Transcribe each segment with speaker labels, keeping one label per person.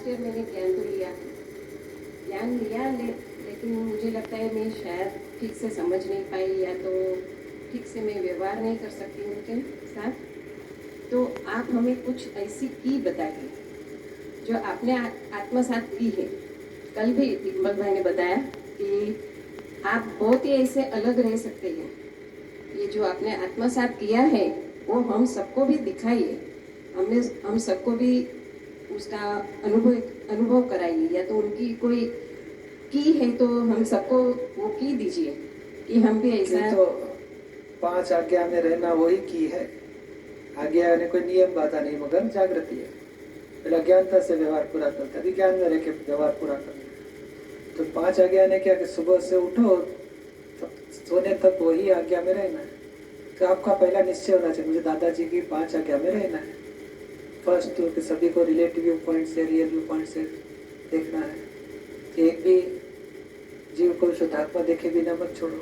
Speaker 1: Last year मैंने ज्ञान तो लिया, लेकिन मुझे लगता है मैं शायद ठीक से समझ नहीं पाई, या तो ठीक से मैं व्यवहार नहीं कर सकती उनके साथ। तो आप हमें कुछ ऐसी की बताइए जो आपने आत्मसात की है। कल भी इकबाल भाई ने बताया कि आप बहुत ही ऐसे अलग रह सकते हैं। ये जो आपने आत्मसात किया है वो हम सबको भी दिखाइए, हम सबको भी उसका अनुभव कराइए, या तो उनकी कोई की है तो हम सबको वो की दीजिए कि हम भी ऐसा।
Speaker 2: तो 5 आज्ञा में रहना वही की है। आज्ञा ने कोई नियम बाधा नहीं, मगर जागृति है। पहले अज्ञानता से व्यवहार पूरा करता, अभी ज्ञान में रह के व्यवहार पूरा करता। तो 5 आज्ञा ने क्या कि सुबह से उठो तब सोने तक वही आज्ञा में रहना है। तो आपका पहला निश्चय होना चाहिए, मुझे दादाजी की 5 आज्ञा में रहना है। फर्स्ट तो सभी को रिलेटिव व्यू पॉइंट से, रियल व्यू पॉइंट से देखना है। एक भी जीव को शुद्धात्मा देखे बिना मत छोड़ो।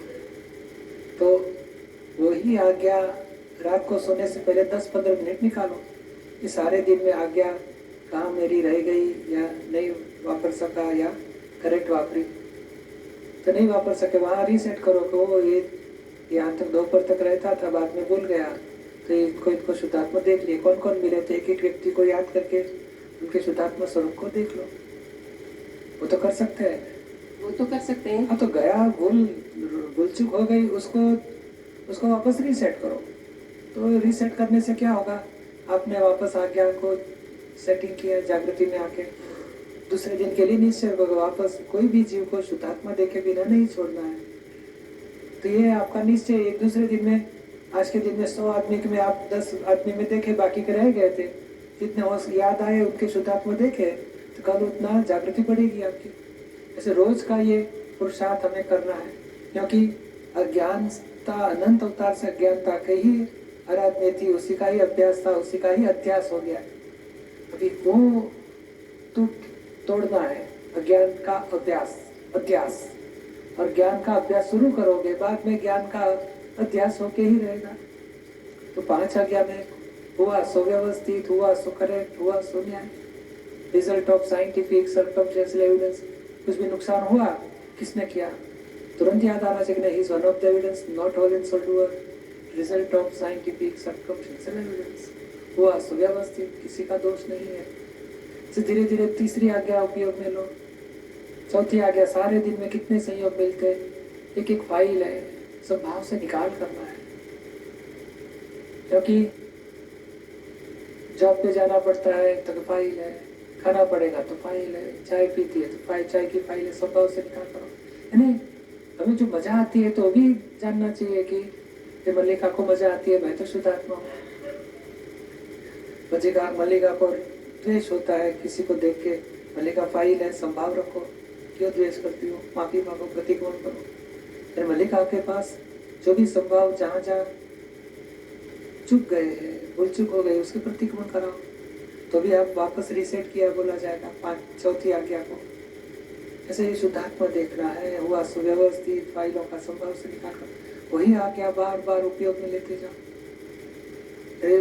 Speaker 2: तो वही आज्ञा रात को सोने से पहले 10-15 मिनट निकालो। ये सारे दिन में आज्ञा कहाँ मेरी रह गई या नहीं वापर सका या करेक्ट वापरी, तो नहीं वापर सके वहाँ रीसेट करो कि वो ये यहाँ तक दोपहर तक रहता था, बाद में भूल गया, तो इनको शुद्धात्मा देख लिए। कौन कौन मिले थे, एक एक व्यक्ति को याद करके उनके शुद्धात्मा स्वरूप को देख लो। वो तो कर सकते हैं,
Speaker 1: वो तो कर सकते हैं।
Speaker 2: हाँ, तो गया भूल चूक हो गई, उसको वापस रीसेट करो। तो रीसेट करने से क्या होगा, आपने वापस आज्ञा को सेटिंग किया, जागृति में आके दूसरे दिन के लिए निश्चय होगा वापस कोई भी जीव को शुद्धात्मा देखे बिना नहीं छोड़ना है। तो ये आपका निश्चय। एक दूसरे दिन में, आज के दिन में 100 आदमी में आप 10 आदमी में देखे, बाकी के रह गए थे, जितने याद आए उनके शुद्धात्मा देखे, तो कल उतना जागृति बढ़ेगी आपकी। ऐसे रोज का ये पुरुषार्थ हमें करना है, क्योंकि अज्ञानता अनंत अवतार से अज्ञानता के ही आराधना थी, उसी का ही अभ्यास था, उसी का ही अध्यास हो गया। अभी वो तोड़ना है, अज्ञान का अध्यास, और ज्ञान का अभ्यास शुरू करोगे, बाद में ज्ञान का अध्यास होके ही रहेगा। तो 5 आज्ञा में हुआ सो व्यवस्थित, हुआ सो करेक्ट, हुआ सो न्याय, result of scientific circumstantial evidence. कुछ भी नुकसान हुआ, किसने किया, तुरंत याद आना चाहिए, नहीं, one of the evidence not whole and sole doer, result of scientific circumstantial evidence. हुआ सुव्यवस्थित, किसी का दोष नहीं है। तो धीरे धीरे तीसरी आज्ञा उपयोग में लो, चौथी आज्ञा, सारे दिन में कितने संयोग मिलते, एक एक फाइल है, सब भाव से निकाल करना है। क्योंकि जॉब पे जाना पड़ता है तो फाइल है, खाना पड़ेगा तो फाइल है, चाय पीती है तो चाय की फाइल है, सब भाव से निकाल करो। यानी हमें जो मजा आती है तो भी जानना चाहिए कि मल्लिका को मजा आती है, मैं तो शुद्धात्मा हूँ। मल्लिका को द्वेष होता है किसी को देख के, मल्लिका फाइल है, संभाव रखो, क्यों द्वेष करती हो, माफी मांगो, प्रतिकोण करो। फिर मल्लिका के पास जो भी संभाव जहाँ जहाँ चुक गए हैं, भूल चुक हो गई, उसके प्रतिकोण कराओ, तो भी आप वापस रीसेट किया बोला जाएगा चौथी आज्ञा को। ऐसे ही शुद्धात्मा देखना है, हुआ सुव्यवस्थित, फाइलों का संभाव से निकाल कर वही आज्ञा बार बार उपयोग में लेते जाओ।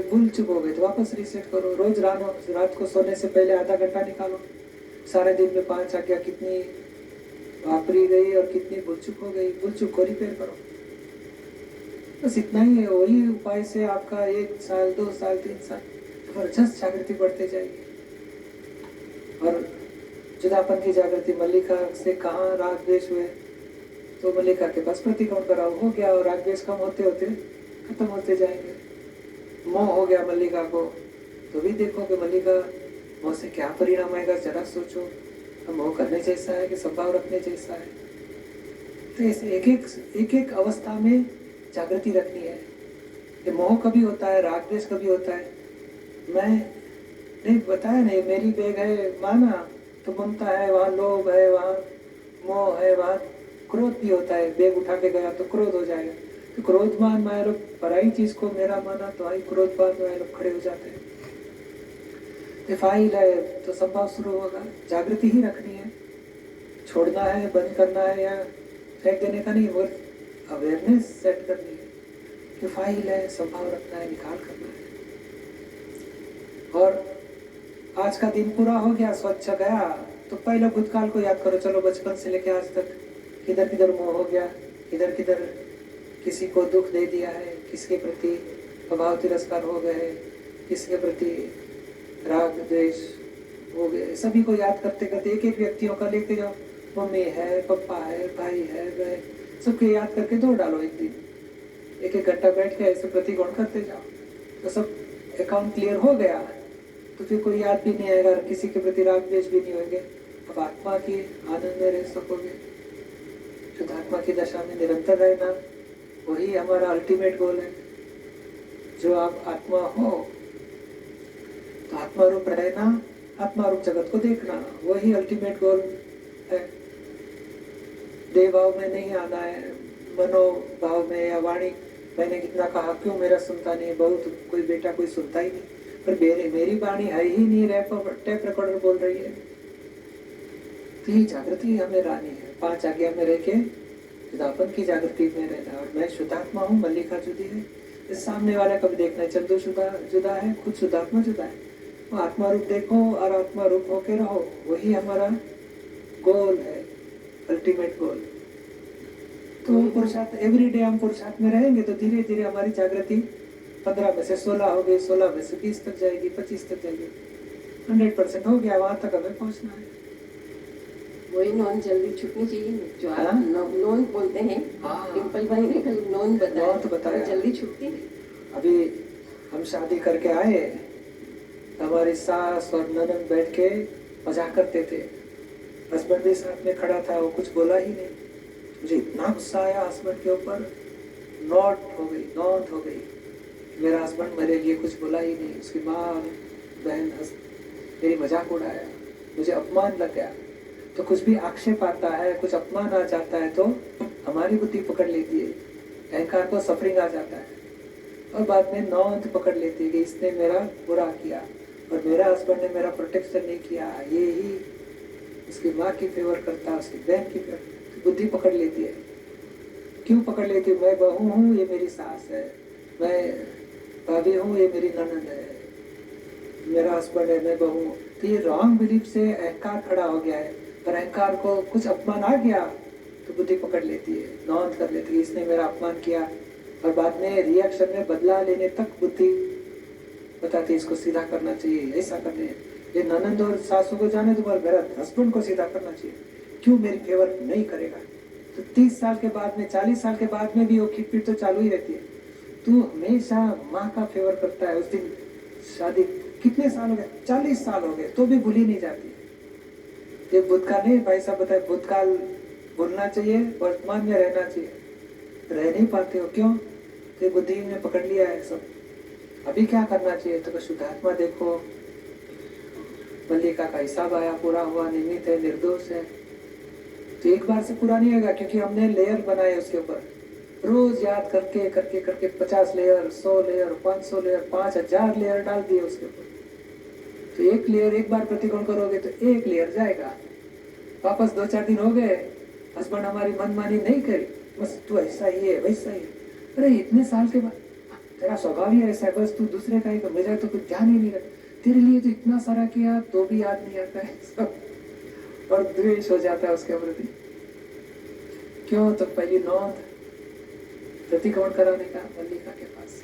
Speaker 2: भूल चुक हो गए तो वापस रीसेट करो। रोज रात को सोने से पहले आधा घंटा निकालो, सारे दिन में 5 आज्ञा कितनी वापरी गई और कितनी भूल चुक हो गई, भूल चुक को रिपेयर करो। बस इतना ही है। वही उपाय से आपका 1 साल 2 साल 3 साल जबरदस्त जागृति बढ़ते जाएगी। और जुदापन की जागृति, मल्लिका से कहाँ राग द्वेष हुए तो मल्लिका के पास प्रतिकोण कराओ, हो गया, और राग द्वेष कम होते होते खत्म होते जाएंगे। मोह हो गया मल्लिका को, तो भी देखो कि मल्लिका मोह से क्या परिणाम आएगा, जरा सोचो। तो मोह करने जैसा है कि संभाव रखने जैसा है। तो ऐसे एक एक अवस्था में जागृति रखनी है कि मोह कभी होता है, राग द्वेष कभी होता है। मैं नहीं बताया नहीं, मेरी बैग है माना तो ममता है, वहाँ लोभ है, वहाँ मोह है, वहाँ क्रोध भी होता है। बैग उठा के गया तो क्रोध हो जाएगा, तो क्रोधमान माया लोग पराई चीज को मेरा माना तो आई क्रोधमान माया लोग खड़े हो जाते हैं। फाइल है तो संभाव शुरू होगा। जागृति ही रखनी है, छोड़ना है, बंद करना है या फेंक देने का नहीं, वो अवेयरनेस सेट करनी है कि फाइल है, संभाव रखना है, निकाल करना है। और आज का दिन पूरा हो गया, स्वच्छ गया, तो पहले भूतकाल को याद करो। चलो बचपन से लेके आज तक किधर किधर मोह हो गया, किधर किधर किसी को दुख दे दिया है, किसके प्रति अभाव तिरस्कार हो गए, किसके प्रति राग द्वेष हो गए, सभी को याद करते करते एक एक व्यक्तियों का लेके जाओ। मम्मी है, पापा है, भाई है, बहन, सबके याद करके दौड़ डालो। एक दिन एक एक घंटा बैठ के ऐसे प्रतिकोण करते जाओ, तो सब अकाउंट क्लियर हो गया। तो फिर कोई याद भी नहीं आएगा, किसी के प्रति राग द्वेष भी नहीं होंगे। अब आत्मा की आनंद में रह सकोगे। शुद्ध आत्मा की दशा में निरंतर रहना, वही हमारा अल्टीमेट गोल है। जो आप आत्मा हो तो आत्मा रूप रहना, आत्मा रूप जगत को देखना, वही अल्टीमेट गोल है। देह भाव में नहीं आना है, मनोभाव में या वाणी। मैंने कितना कहा, क्यों मेरा सुनता नहीं, बहुत कोई बेटा कोई सुनता ही नहीं। पर मेरी वाणी है ही नहीं, टेप रिकॉर्डर बोल रही है। तो ये जागृति हमें रानी है। 5 आज्ञा में रह के शुद्धापन की जागृति में रहना। और मैं शुद्धात्मा हूँ, मल्लिका जुदी है। इस सामने वाला कभी देखना, चंदू जुदा है, खुद शुद्धात्मा जुदा है। वो आत्मा रूप देखो और आत्मा रूप होके रहो, वही हमारा गोल है, अल्टीमेट गोल। तो पुरुषार्थ एवरीडे हम पुरुषार्थ में रहेंगे तो धीरे धीरे हमारी जागृति 15 में से 16 हो गई, 16 में से 20 तक जाएगी, 25 तक जाएगी, 100% हो गया। वहां तक हमें पहुंचना है।
Speaker 1: वही नॉन जल्दी छूटनी चाहिए ना, जो आप
Speaker 2: हाँ?
Speaker 1: नॉन बोलते हैं।
Speaker 2: हाँ।
Speaker 1: डिम्पल भाई ने कल नॉन बताया,
Speaker 2: नॉन बताया।
Speaker 1: वो जल्दी छूटती नहीं।
Speaker 2: अभी हम शादी करके आए, हमारी सास और ननद बैठ के मजाक करते थे। हस्बैंड भी साथ में खड़ा था, वो कुछ बोला ही नहीं। मुझे इतना गुस्सा आया हस्बैंड के ऊपर, नॉट हो गई। मेरा हस्बैंड मेरे लिए कुछ बोला ही नहीं। उसकी माँ बहन मेरी मजाक उड़ाया, मुझे अपमान लग गया। तो कुछ भी आक्षेप आता है, कुछ अपमान आ जाता है तो हमारी बुद्धि पकड़ लेती है, अहंकार को सफरिंग आ जाता है और बाद में नौंद पकड़ लेती है कि इसने मेरा बुरा किया और मेरा हस्बैंड ने मेरा प्रोटेक्शन नहीं किया। ये ही उसकी माँ की फेवर करता, उसकी बहन की फेवर, तो बुद्धि पकड़ लेती है। क्यों पकड़ लेती है? मैं बहू हूँ, ये मेरी सास है, मैं भाभी हूँ, ये मेरी ननद है, मेरा हस्बैंड है, मैं बहू हूँ। तो ये रॉन्ग बिलीफ से अहंकार खड़ा हो गया है। पर अहंकार को कुछ अपमान आ गया तो बुद्धि पकड़ लेती है, नौंद कर लेती है, इसने मेरा अपमान किया। और बाद में रिएक्शन में बदला लेने तक बुद्धि बताती है इसको सीधा करना चाहिए, ऐसा करने। ये ननद और सासू को जाने तो मेरा हस्बैंड को सीधा करना चाहिए, क्यों मेरी फेवर नहीं करेगा। तो 30 साल के बाद में, 40 साल के बाद में भी वो खिटपिट तो चालू ही रहती है। तू हमेशा माँ का फेवर करता है। उस दिन शादी कितने साल हो गए, 40 साल हो गए, तो भी भूली नहीं जाती। ये भूतकाल नहीं, भाई साहब बताए, भूतकाल भूलना चाहिए, वर्तमान में रहना चाहिए। रह नहीं पाते हो, क्यों? तो बुद्धि ने पकड़ लिया है सब। अभी क्या करना चाहिए? तो शुद्धात्मा देखो, मल्लिका का हिसाब आया, पूरा हुआ, निमित्त है, निर्दोष है। तो एक बार से पूरा नहीं होगा, क्योंकि हमने लेयर बनाए उसके ऊपर। रोज याद करके करके करके 50 लेयर, 100 लेयर, 500 लेयर, 5000 लेयर डाल दिए उसके ऊपर। तो एक लेयर एक बार प्रतिकोण करोगे तो एक लेयर जाएगा। वापस 2-4 दिन हो गए, हस्बैंड हमारी मनमानी नहीं करी, बस तू ऐसा ही है, वैसा ही है। अरे इतने साल के बाद तेरा स्वभाव ही ऐसा है, बस तू दूसरे का ही कर, मेरा तो कुछ ध्यान ही नहीं रखता। तेरे लिए तो इतना सारा किया तो भी याद नहीं आता है सब, और द्वेष हो जाता है उसके प्रति। क्यों? तो पहली नौंद प्रतिकोण कराने का मल्लिका के पास,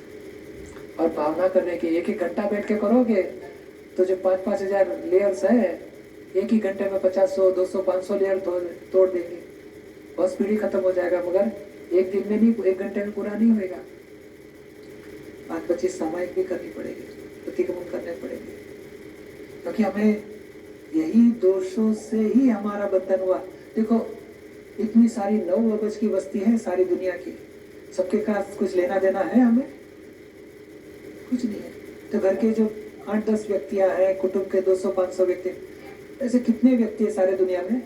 Speaker 2: और भावना करने की। 1-1 घंटा बैठ के करोगे तो जो 5-5 हजार लेयर्स है, एक ही घंटे में 50, 100, 200, 500 लेयर तोड़ देंगे। बस पीढ़ी खत्म हो जाएगा, मगर एक दिन में नहीं, 1 घंटे में पूरा नहीं होगा। 5-25 सामायिक भी करनी पड़ेगी, प्रतिक्रमण करने पड़ेंगे, क्योंकि हमें यही दोषों से ही हमारा बंधन हुआ। देखो इतनी सारी 9 अबज की बस्ती है सारी दुनिया की, सबके पास कुछ लेना देना है हमें? कुछ नहीं है। तो घर के जो 8-10 व्यक्तियां हैं, कुटुंब के 200-500 व्यक्ति, ऐसे कितने व्यक्ति है सारे दुनिया में?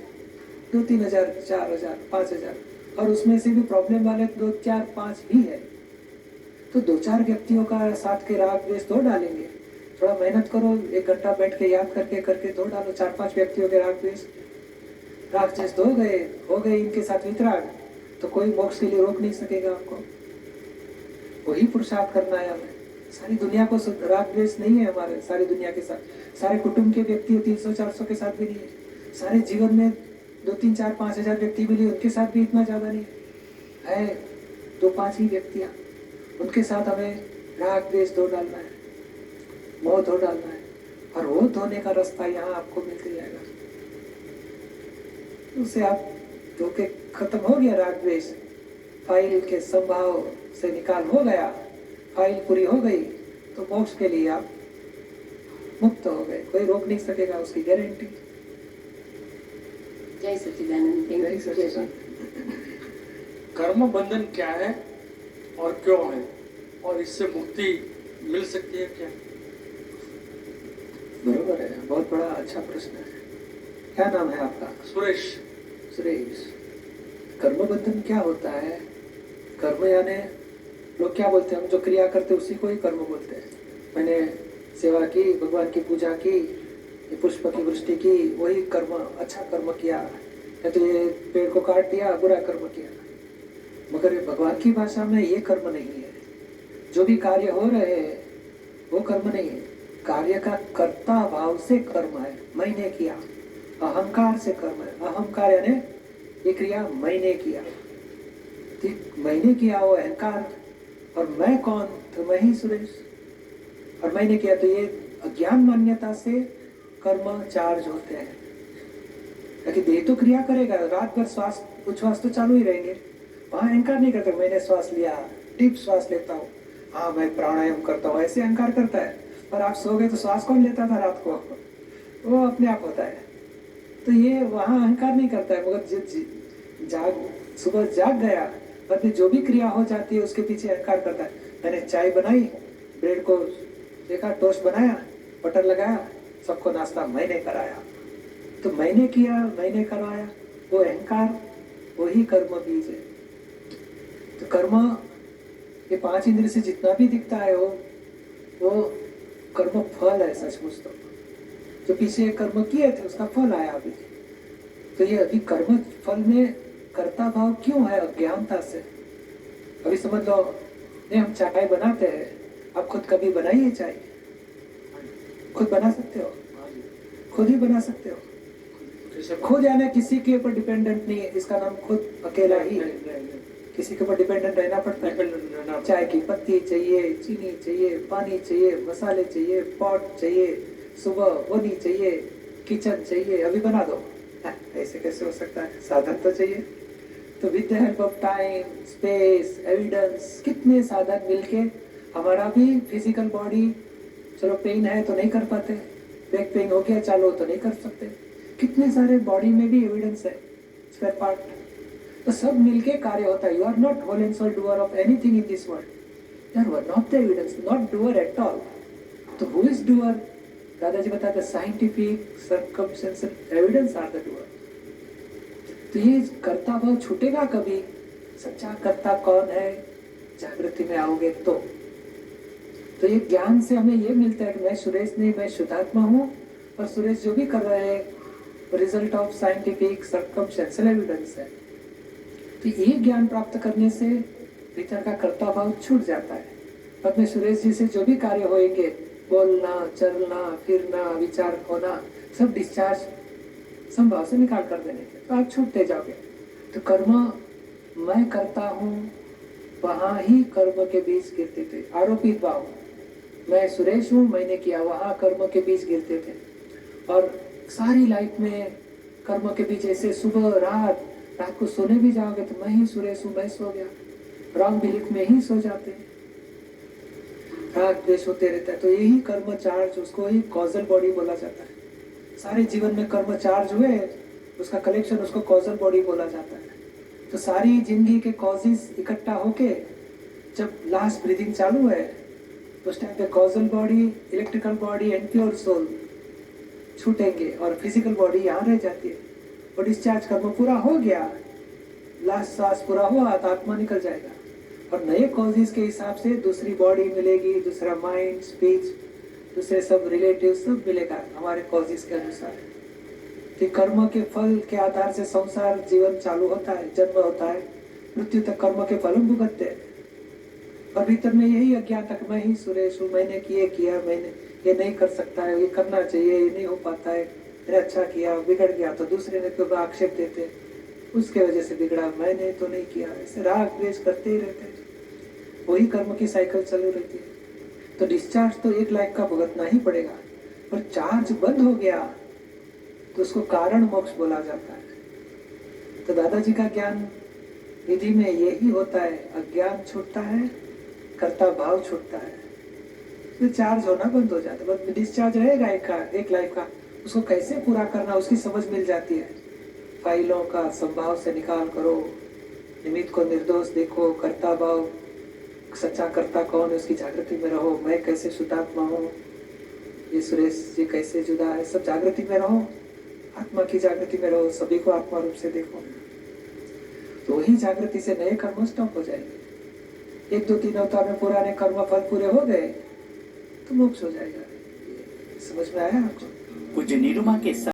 Speaker 2: 2-3 हजार, 4 हजार, 5 हजार, और उसमें से भी प्रॉब्लम वाले 2-4-5 ही है। तो 2-4 व्यक्तियों का साथ के राग द्वेष तोड़ डालेंगे। थोड़ा मेहनत करो, 1 घंटा बैठ के याद करके करके तोड़ डालो 4-5 व्यक्तियों के राग द्वेष तो हो गए इनके साथ वितराग, तो कोई मोक्ष के लिए रोक नहीं सकेगा आपको। वही पुरुषार्थ करना है हमें। सारी दुनिया को राग द्वेष नहीं है हमारे, सारी दुनिया के साथ सारे कुटुंब के व्यक्ति 300-400 के साथ भी नहीं है। सारे जीवन में 2-3-4-5 हजार व्यक्ति मिले, उनके साथ भी इतना ज्यादा नहीं है। 2-5 ही व्यक्तियां, उनके साथ हमें राग द्वेष धो डालना है, मोह धो डालना है, और वो धोने का रास्ता यहाँ आपको मिलते जाएगा। उसे आप धो के खत्म हो गया राग द्वेष, फाइल के संभाव से निकाल हो गया, फाइल पूरी हो गई, तो मोक्ष के लिए आप मुक्त हो गए, कोई रोक नहीं सकेगा, उसकी गारंटी।
Speaker 1: जय सच्चिदानंद।
Speaker 2: जय सच्चिदानंद।
Speaker 3: कर्म बंधन क्या है और क्यों है, और इससे मुक्ति मिल सकती है क्या?
Speaker 2: बरोबर है, बहुत बड़ा अच्छा प्रश्न है। क्या नाम है आपका?
Speaker 3: सुरेश।
Speaker 2: सुरेश, कर्म बंधन क्या होता है? कर्म यानी लोग क्या बोलते हैं, हम जो क्रिया करते हैं उसी को ही कर्म बोलते हैं। मैंने सेवा की, भगवान की पूजा की, ये पुष्प की वृष्टि की, वही कर्म, अच्छा कर्म किया। या तो ये पेड़ को काट दिया, बुरा कर्म किया। मगर भगवान की भाषा में ये कर्म नहीं है। जो भी कार्य हो रहे हैं वो कर्म नहीं है, कार्य का कर्ता भाव से कर्म है। मैंने किया, अहंकार से कर्म है। अहंकार यानी ये क्रिया मैंने किया, ठीक, मैंने किया वो अहंकार, और मैं कौन? तो मैं ही सुरेश, और मैंने किया। तो ये अज्ञान मान्यता से कर्म चार्ज होते हैं। लेकिन देह तो क्रिया करेगा, रात भर श्वास उच्छ्वास तो चालू ही रहेंगे, वहां अहंकार नहीं करते मैंने श्वास लिया, डीप श्वास लेता हूँ, हाँ मैं प्राणायाम करता हूँ, ऐसे अहंकार करता है। पर आप सो गए तो श्वास कौन लेता था रात को? वो अपने आप होता है। तो ये वहां अहंकार नहीं करता है। मगर सुबह जाग गया, पर जो भी क्रिया हो जाती है उसके पीछे अहंकार करता है। मैंने चाय बनाई, ब्रेड को देखा, टोस्ट बनाया, बटर लगाया, सबको नाश्ता मैंने कराया। तो मैंने किया, मैंने करवाया, वो अहंकार, वही कर्म बीज है। तो कर्म ये 5 इंद्रिय से जितना भी दिखता है वो कर्म फल है सचमुच। तो जो पीछे कर्म किए थे उसका फल आया अभी। तो ये अभी कर्म फल में कर्ता भाव क्यों है? अज्ञानता से। अभी समझ लो, नहीं हम चाय बनाते हैं, आप खुद कभी बनाइए चाय? खुद बना सकते हो? खुद ही बना सकते हो। खुद यानी किसी के ऊपर डिपेंडेंट नहीं है, इसका नाम खुद अकेला ही। किसी के ऊपर डिपेंडेंट रहना पड़ता है। चाय की पत्ती चाहिए, चीनी चाहिए, पानी चाहिए, मसाले चाहिए, पॉट चाहिए, सुबह होनी चाहिए, किचन चाहिए, अभी बना दो। ऐसे कैसे हो सकता है? साधन तो चाहिए। तो with the help of time, space, evidence, कितने साधन मिलके हमारा भी फिजिकल बॉडी, चलो पेन है तो नहीं कर पाते, बैक पेन हो गया चालो तो नहीं कर सकते, कितने सारे बॉडी में भी एविडेंस है, स्पेयर पार्ट, तो सब मिलके कार्य होता है। You are not whole and sole doer of anything in this world, you are not the evidence, not doer at all. तो हु इज डूअर? दादाजी बताते scientific circumstantial evidence are the doer. तो ये कर्ता भाव छूटेगा कभी? सच्चा कर्ता कौन है? जागृति में आओगे तो ये ज्ञान से हमें ये मिलता है कि मैं सुरेश नहीं, मैं शुद्धात्मा हूँ, और सुरेश जो भी कर रहे हैं result of scientific circumstantial evidence है। तो ये ज्ञान प्राप्त करने से भीतर का कर्ता भाव छूट जाता है। अब में सुरेश जी से जो भी कार्य होंगे, बोलना, चलना, फिरना, विचार होना, सब डिस्चार्ज संभाव से निकाल कर देने के, तो आप छूटते जाओगे। तो कर्म मैं करता हूँ, वहां ही कर्म के बीज गिरते थे। आरोपित भाव, मैं सुरेश हूँ, मैंने किया, वहां कर्म के बीज गिरते थे। और सारी लाइफ में कर्म के बीज ऐसे सुबह रात को सोने भी जाओगे तो मैं ही सुरेश हूँ, मैं सो गया, रॉन्ग बिलीफ में ही सो जाते हैं, राग द्वेष होते रहता है। तो यही कर्म चार्ज, उसको ही कॉजल बॉडी बोला जाता है। सारे जीवन में कर्म चार्ज हुए, उसका कलेक्शन, उसको कॉजल बॉडी बोला जाता है। तो सारी जिंदगी के कॉजेस इकट्ठा होके जब लास्ट ब्रीदिंग चालू है, उस टाइम पे causal body, electrical body and pure soul छूटेंगे, और फिजिकल बॉडी यहाँ रह जाती है। और डिस्चार्ज कर्म पूरा हो गया, लास्ट सांस पूरा हुआ तो आत्मा निकल जाएगा, और नए कॉजेस के हिसाब से दूसरी बॉडी मिलेगी, दूसरा माइंड, स्पीच, दूसरे सब रिलेटिव सब मिलेगा हमारे कॉजेस के अनुसार। तो कर्म के फल के आधार से संसार जीवन चालू होता है, जन्म होता है, मृत्यु तक कर्म के फल भुगतते हैं। और भीतर में यही अज्ञान तक मैं ही सुरेश हूँ, मैंने किया, मैंने ये नहीं कर सकता है, ये करना चाहिए, ये नहीं हो पाता है, मैंने अच्छा किया, बिगड़ गया तो दूसरे ने क्यों आक्षेप देते, उसके वजह से बिगड़ा, मैंने तो नहीं किया, ऐसे राग द्वेष करते ही रहते हैं। वही कर्म की साइकिल चालू रहती है। तो डिस्चार्ज तो एक लाइफ का भुगतना ही पड़ेगा, पर चार्ज बंद हो गया तो उसको कारण मोक्ष बोला जाता है। तो दादाजी का ज्ञान विधि में यही होता है, अज्ञान छूटता है, कर्ता भाव छूटता है, तो चार्ज होना बंद हो जाता है। बस डिस्चार्ज रहेगा एक लाइफ का, उसको कैसे पूरा करना उसकी समझ मिल जाती है। फाइलों का संभाव से निकाल करो, निमित्त को निर्दोष देखो, कर्ता भाव, सच्चा कर्ता कौन है उसकी जागृति में रहो, मैं कैसे शुद्धात्मा हूँ, ये सुरेश जी कैसे जुदा है, सब जागृति में रहो, आत्मा की जागृति में रहो, सभी को आत्मा रूप से देखो। तो वही जागृति से नए कर्म स्टॉप हो जाएंगे। 1 2 3 अवतार में पुराने कर्म फल पूरे हो गए तो मोक्ष हो जाएगा। समझ में आया आपको?
Speaker 4: पूज्य निरुमा के